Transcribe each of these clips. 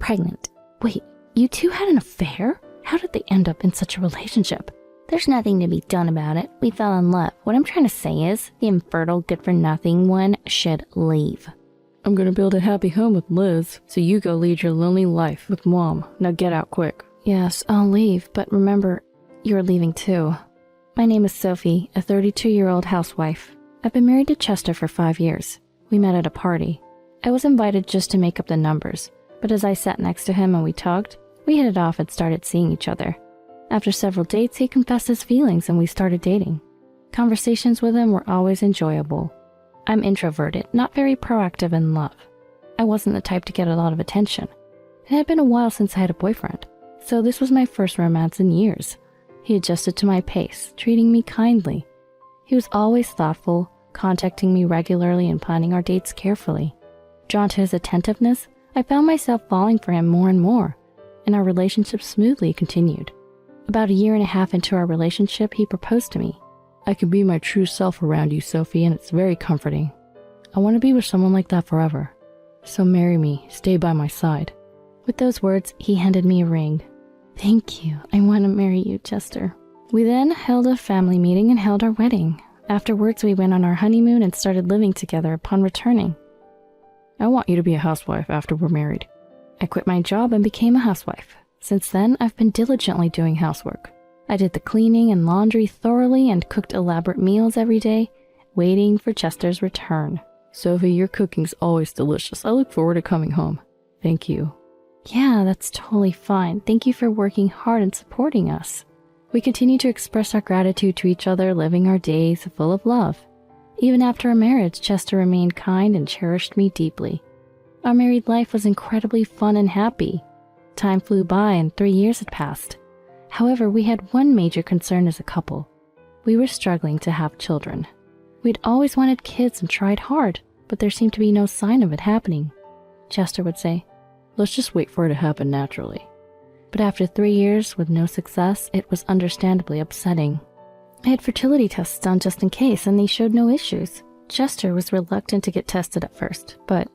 pregnant. Wait, you two had an affair? How did they end up in such a relationship? There's nothing to be done about it. We fell in love. What I'm trying to say is, the infertile, good-for-nothing one should leave. I'm gonna build a happy home with Liz, so you go lead your lonely life with Mom. Now get out quick. Yes, I'll leave, but remember, you're leaving too. My name is Sophie, a 32-year-old housewife. I've been married to Chester for 5 years. We met at a party. I was invited just to make up the numbers, but as I sat next to him and we talked, we hit it off and started seeing each other. After several dates, he confessed his feelings and we started dating. Conversations with him were always enjoyable. I'm introverted, not very proactive in love. I wasn't the type to get a lot of attention. It had been a while since I had a boyfriend, so this was my first romance in years. He adjusted to my pace, treating me kindly. He was always thoughtful, contacting me regularly and planning our dates carefully. Drawn to his attentiveness, I found myself falling for him more and more, and our relationship smoothly continued. About 1.5 years into our relationship, he proposed to me. I can be my true self around you, Sophie, and it's very comforting. I want to be with someone like that forever. So marry me, stay by my side. With those words, he handed me a ring. Thank you. I want to marry you, Chester. We then held a family meeting and held our wedding. Afterwards, we went on our honeymoon and started living together upon returning. I want you to be a housewife after we're married. I quit my job and became a housewife. Since then, I've been diligently doing housework. I did the cleaning and laundry thoroughly and cooked elaborate meals every day, waiting for Chester's return. Sophie, your cooking's always delicious. I look forward to coming home. Thank you. Yeah, that's totally fine. Thank you for working hard and supporting us. We continue to express our gratitude to each other, living our days full of love. Even after our marriage, Chester remained kind and cherished me deeply. Our married life was incredibly fun and happy. Time flew by and 3 years had passed. However, we had one major concern as a couple. We were struggling to have children. We'd always wanted kids and tried hard, but there seemed to be no sign of it happening. Chester would say, "Let's just wait for it to happen naturally." But after 3 years with no success, it was understandably upsetting. I had fertility tests done just in case, and they showed no issues. Chester was reluctant to get tested at first, but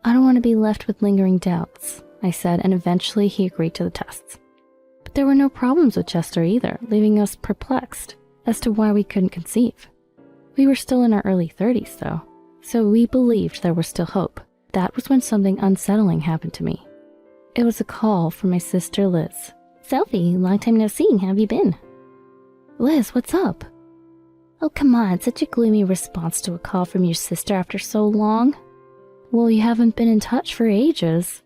I don't want to be left with lingering doubts, I said, and eventually he agreed to the tests. But there were no problems with Chester either, leaving us perplexed as to why we couldn't conceive. We were still in our early 30s, though, so we believed there was still hope. That was when something unsettling happened to me. It was a call from my sister Liz. "Sophie, long time no see, how have you been?" "Liz, what's up?" "Oh, come on, such a gloomy response to a call from your sister after so long." "Well, you haven't been in touch for ages."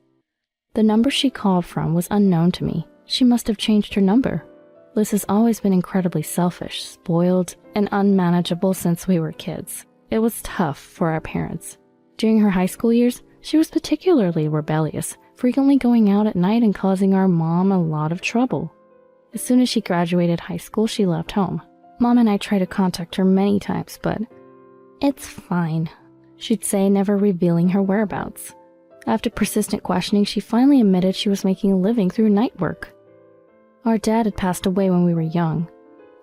The number she called from was unknown to me. She must have changed her number. Liz has always been incredibly selfish, spoiled, and unmanageable since we were kids. It was tough for our parents. During her high school years, she was particularly rebellious, frequently going out at night and causing our mom a lot of trouble. As soon as she graduated high school, she left home. Mom and I tried to contact her many times, but "It's fine," she'd say, never revealing her whereabouts. After persistent questioning, she finally admitted she was making a living through night work. Our dad had passed away when we were young,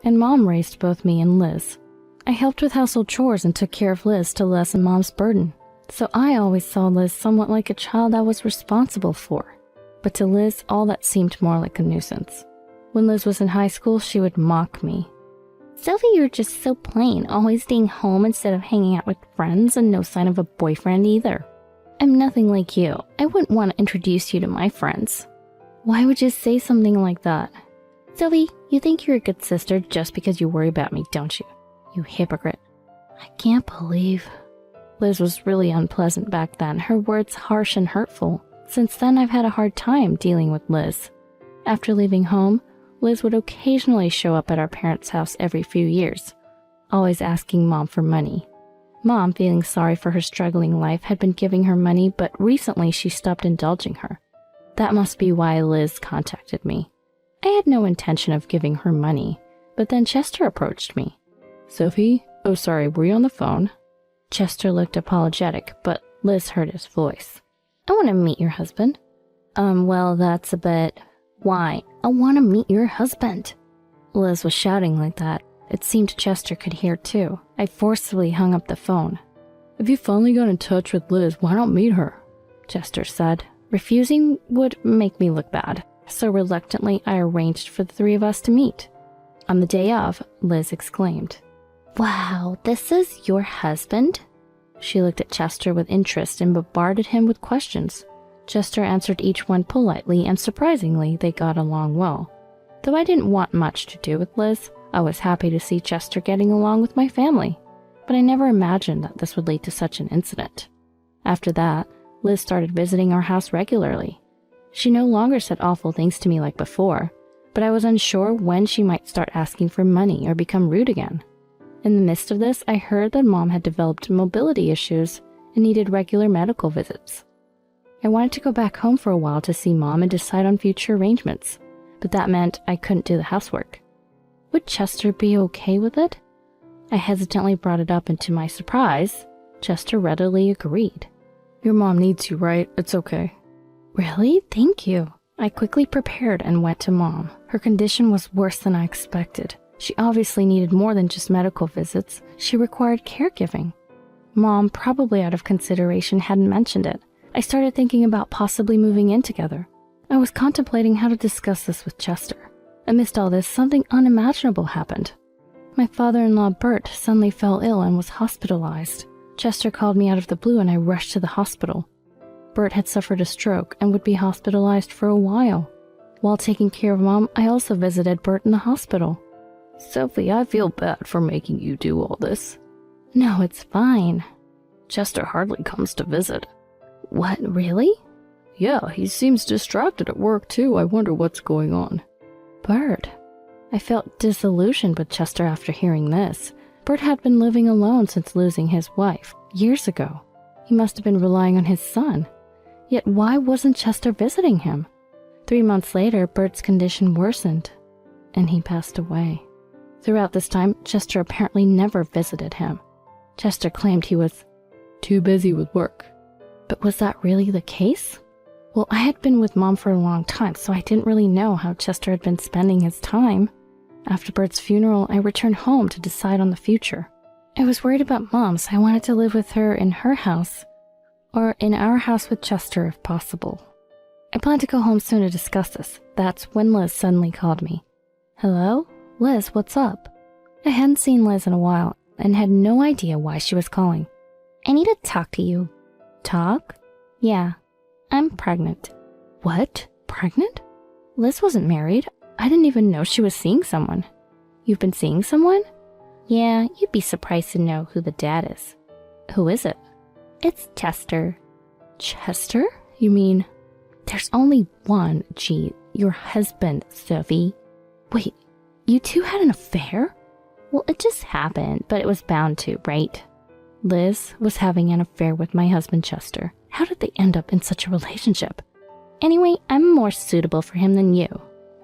and Mom raised both me and Liz. I helped with household chores and took care of Liz to lessen Mom's burden, so I always saw Liz somewhat like a child I was responsible for. But to Liz, all that seemed more like a nuisance. When Liz was in high school, she would mock me. "Sophie, you're just so plain, always staying home instead of hanging out with friends, and no sign of a boyfriend either. I'm nothing like you. I wouldn't want to introduce you to my friends." "Why would you say something like that?" "Sophie, you think you're a good sister just because you worry about me, don't you? You hypocrite." I can't believe. Liz was really unpleasant back then, her words harsh and hurtful. Since then, I've had a hard time dealing with Liz. After leaving home, Liz would occasionally show up at our parents' house every few years, always asking Mom for money. Mom, feeling sorry for her struggling life, had been giving her money, but recently she stopped indulging her. That must be why Liz contacted me. I had no intention of giving her money, but then Chester approached me. "Sophie? Oh, sorry, were you on the phone?" Chester looked apologetic, but Liz heard his voice. "I want to meet your husband." Well, that's a bit... "Why? I want to meet your husband." Liz was shouting like that. It seemed Chester could hear too. I forcibly hung up the phone. "If you finally got in touch with Liz, why not meet her?" Chester said. Refusing would make me look bad, so reluctantly I arranged for the three of us to meet. On the day of, Liz exclaimed, "Wow, this is your husband?" She looked at Chester with interest and bombarded him with questions. Chester answered each one politely, and surprisingly, they got along well. Though I didn't want much to do with Liz, I was happy to see Chester getting along with my family, but I never imagined that this would lead to such an incident. After that, Liz started visiting our house regularly. She no longer said awful things to me like before, but I was unsure when she might start asking for money or become rude again. In the midst of this, I heard that Mom had developed mobility issues and needed regular medical visits. I wanted to go back home for a while to see Mom and decide on future arrangements, but that meant I couldn't do the housework. Would Chester be okay with it? I hesitantly brought it up, and to my surprise, Chester readily agreed. Your mom needs you, right? It's okay. Really? Thank you. I quickly prepared and went to Mom. Her condition was worse than I expected. She obviously needed more than just medical visits. She required caregiving. Mom, probably out of consideration, hadn't mentioned it. I started thinking about possibly moving in together. I was contemplating how to discuss this with Chester. Amidst all this, something unimaginable happened. My father-in-law, Bert, suddenly fell ill and was hospitalized. Chester called me out of the blue and I rushed to the hospital. Bert had suffered a stroke and would be hospitalized for a while. While taking care of Mom, I also visited Bert in the hospital. Sophie, I feel bad for making you do all this. No, it's fine. Chester hardly comes to visit. What, really? Yeah, he seems distracted at work too. I wonder what's going on. Bert. I felt disillusioned with Chester after hearing this. Bert had been living alone since losing his wife, years ago. He must have been relying on his son. Yet why wasn't Chester visiting him? 3 months later, Bert's condition worsened, and he passed away. Throughout this time, Chester apparently never visited him. Chester claimed he was too busy with work. But was that really the case? Well, I had been with Mom for a long time, so I didn't really know how Chester had been spending his time. After Bert's funeral, I returned home to decide on the future. I was worried about Mom, so I wanted to live with her in her house, or in our house with Chester if possible. I planned to go home soon to discuss this. That's when Liz suddenly called me. Hello? Liz, what's up? I hadn't seen Liz in a while and had no idea why she was calling. I need to talk to you. Talk? Yeah. I'm pregnant. What? Pregnant? Liz wasn't married. I didn't even know she was seeing someone. You've been seeing someone? Yeah, you'd be surprised to know who the dad is. Who is it? It's Chester. Chester? You mean... There's only one, your husband, Sophie. Wait, you two had an affair? Well, it just happened, but it was bound to, right? Liz was having an affair with my husband, Chester. How did they end up in such a relationship? Anyway, I'm more suitable for him than you.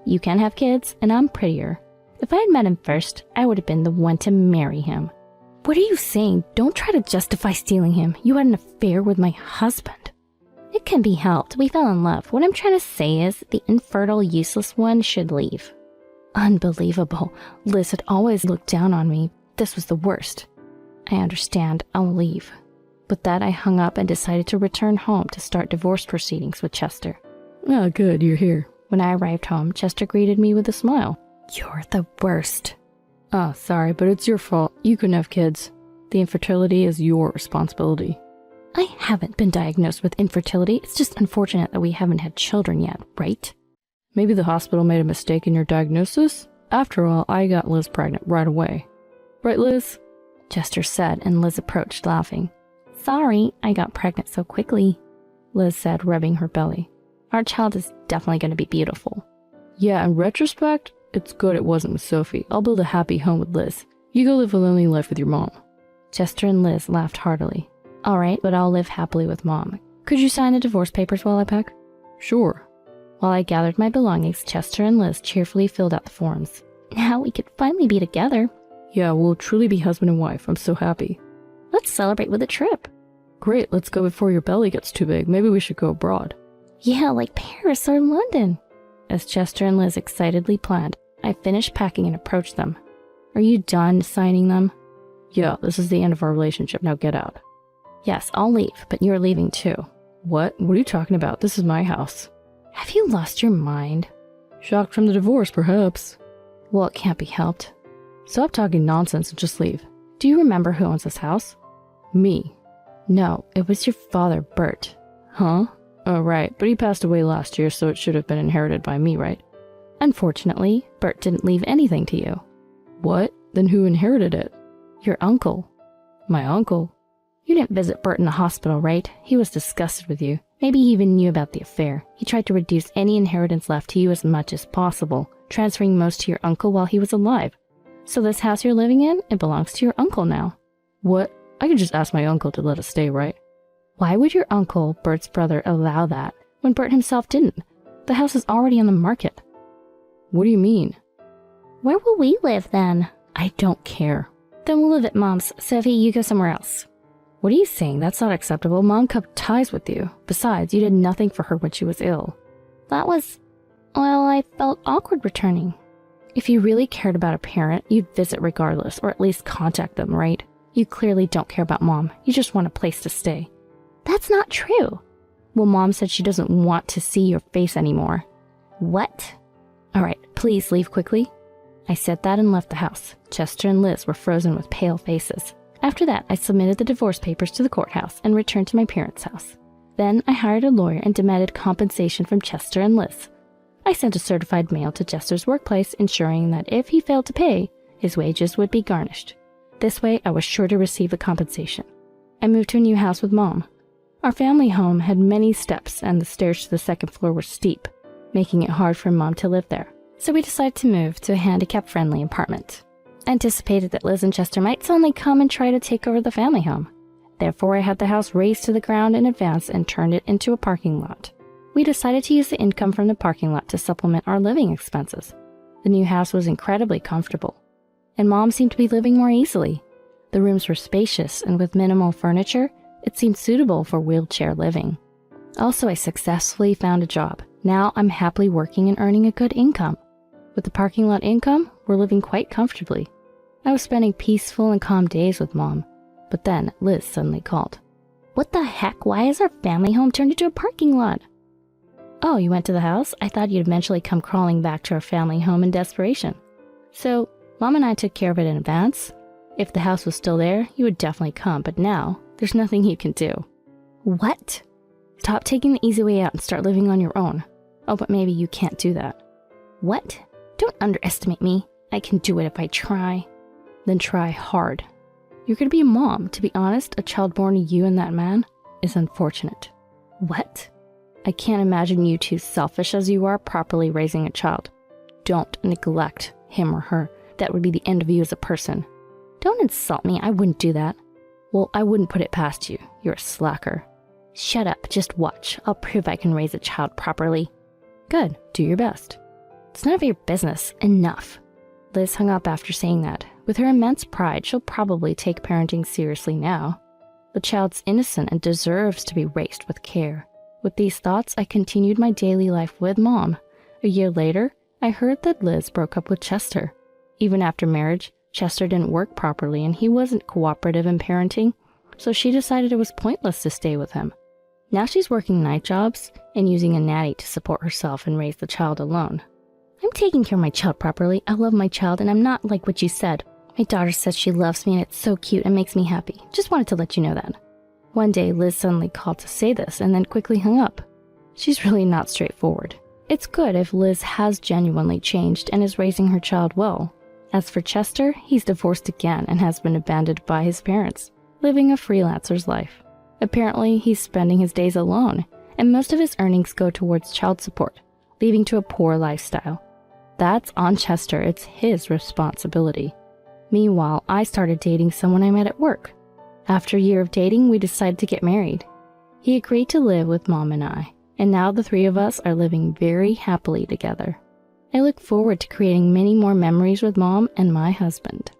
You can have kids, and I'm prettier. If I had met him first, I would have been the one to marry him. What are you saying? Don't try to justify stealing him. You had an affair with my husband. It can be helped. We fell in love. What I'm trying to say is the infertile, useless one should leave. Unbelievable. Liz had always looked down on me. This was the worst. I understand. I'll leave. With that, I hung up and decided to return home to start divorce proceedings with Chester. Ah, good, you're here. When I arrived home, Chester greeted me with a smile. You're the worst. Oh, sorry, but it's your fault. You couldn't have kids. The infertility is your responsibility. I haven't been diagnosed with infertility. It's just unfortunate that we haven't had children yet, right? Maybe the hospital made a mistake in your diagnosis? After all, I got Liz pregnant right away. Right, Liz? Chester said, and Liz approached, laughing. Sorry, I got pregnant so quickly, Liz said, rubbing her belly. Our child is definitely going to be beautiful. Yeah, in retrospect, it's good it wasn't with Sophie. I'll build a happy home with Liz. You go live a lonely life with your mom. Chester and Liz laughed heartily. All right, but I'll live happily with Mom. Could you sign the divorce papers while I pack? Sure. While I gathered my belongings, Chester and Liz cheerfully filled out the forms. Now we could finally be together. Yeah, we'll truly be husband and wife. I'm so happy. Let's celebrate with a trip. Great, let's go before your belly gets too big. Maybe we should go abroad. Yeah, like Paris or London. As Chester and Liz excitedly planned, I finished packing and approached them. Are you done signing them? Yeah, this is the end of our relationship. Now get out. Yes, I'll leave, but you're leaving too. What? What are you talking about? This is my house. Have you lost your mind? Shocked from the divorce, perhaps. Well, it can't be helped. Stop talking nonsense and just leave. Do you remember who owns this house? Me. No, it was your father, Bert. Huh? Oh, right, but he passed away last year, so it should have been inherited by me, right? Unfortunately, Bert didn't leave anything to you. What? Then who inherited it? Your uncle. My uncle? You didn't visit Bert in the hospital, right? He was disgusted with you. Maybe he even knew about the affair. He tried to reduce any inheritance left to you as much as possible, transferring most to your uncle while he was alive. So this house you're living in, it belongs to your uncle now. What? I could just ask my uncle to let us stay, right? Why would your uncle, Bert's brother, allow that when Bert himself didn't? The house is already on the market. What do you mean? Where will we live then? I don't care. Then we'll live at Mom's. Sophie, you go somewhere else. What are you saying? That's not acceptable. Mom cut ties with you. Besides, you did nothing for her when she was ill. Well, I felt awkward returning. If you really cared about a parent, you'd visit regardless, or at least contact them, right? You clearly don't care about Mom. You just want a place to stay. That's not true. Well, Mom said she doesn't want to see your face anymore. What? All right, please leave quickly. I said that and left the house. Chester and Liz were frozen with pale faces. After that, I submitted the divorce papers to the courthouse and returned to my parents' house. Then I hired a lawyer and demanded compensation from Chester and Liz. I sent a certified mail to Chester's workplace, ensuring that if he failed to pay, his wages would be garnished. This way, I was sure to receive a compensation. I moved to a new house with Mom. Our family home had many steps, and the stairs to the second floor were steep, making it hard for Mom to live there. So we decided to move to a handicap-friendly apartment. I anticipated that Liz and Chester might suddenly come and try to take over the family home. Therefore, I had the house razed to the ground in advance and turned it into a parking lot. We decided to use the income from the parking lot to supplement our living expenses. The new house was incredibly comfortable, and Mom seemed to be living more easily. The rooms were spacious, and with minimal furniture, it seemed suitable for wheelchair living. Also, I successfully found a job. Now I'm happily working and earning a good income. With the parking lot income, we're living quite comfortably. I was spending peaceful and calm days with Mom, but then Liz suddenly called. What the heck? Why is our family home turned into a parking lot? Oh, you went to the house? I thought you'd eventually come crawling back to our family home in desperation. So, Mom and I took care of it in advance. If the house was still there, you would definitely come, but now, there's nothing you can do. What? Stop taking the easy way out and start living on your own. Oh, but maybe you can't do that. What? Don't underestimate me. I can do it if I try. Then try hard. You're gonna be a mom. To be honest, a child born to you and that man is unfortunate. What? I can't imagine you two, selfish as you are, properly raising a child. Don't neglect him or her. That would be the end of you as a person. Don't insult me. I wouldn't do that. Well, I wouldn't put it past you. You're a slacker. Shut up. Just watch. I'll prove I can raise a child properly. Good. Do your best. It's none of your business. Enough. Liz hung up after saying that. With her immense pride, she'll probably take parenting seriously now. The child's innocent and deserves to be raised with care. With these thoughts, I continued my daily life with Mom. A year later, I heard that Liz broke up with Chester. Even after marriage, Chester didn't work properly and he wasn't cooperative in parenting, so she decided it was pointless to stay with him. Now she's working night jobs and using a nanny to support herself and raise the child alone. I'm taking care of my child properly. I love my child and I'm not like what you said. My daughter says she loves me and it's so cute and makes me happy. Just wanted to let you know that. One day, Liz suddenly called to say this and then quickly hung up. She's really not straightforward. It's good if Liz has genuinely changed and is raising her child well. As for Chester, he's divorced again and has been abandoned by his parents, living a freelancer's life. Apparently, he's spending his days alone, and most of his earnings go towards child support, leading to a poor lifestyle. That's on Chester. It's his responsibility. Meanwhile, I started dating someone I met at work. After a year of dating, we decided to get married. He agreed to live with Mom and I, and now the three of us are living very happily together. I look forward to creating many more memories with Mom and my husband.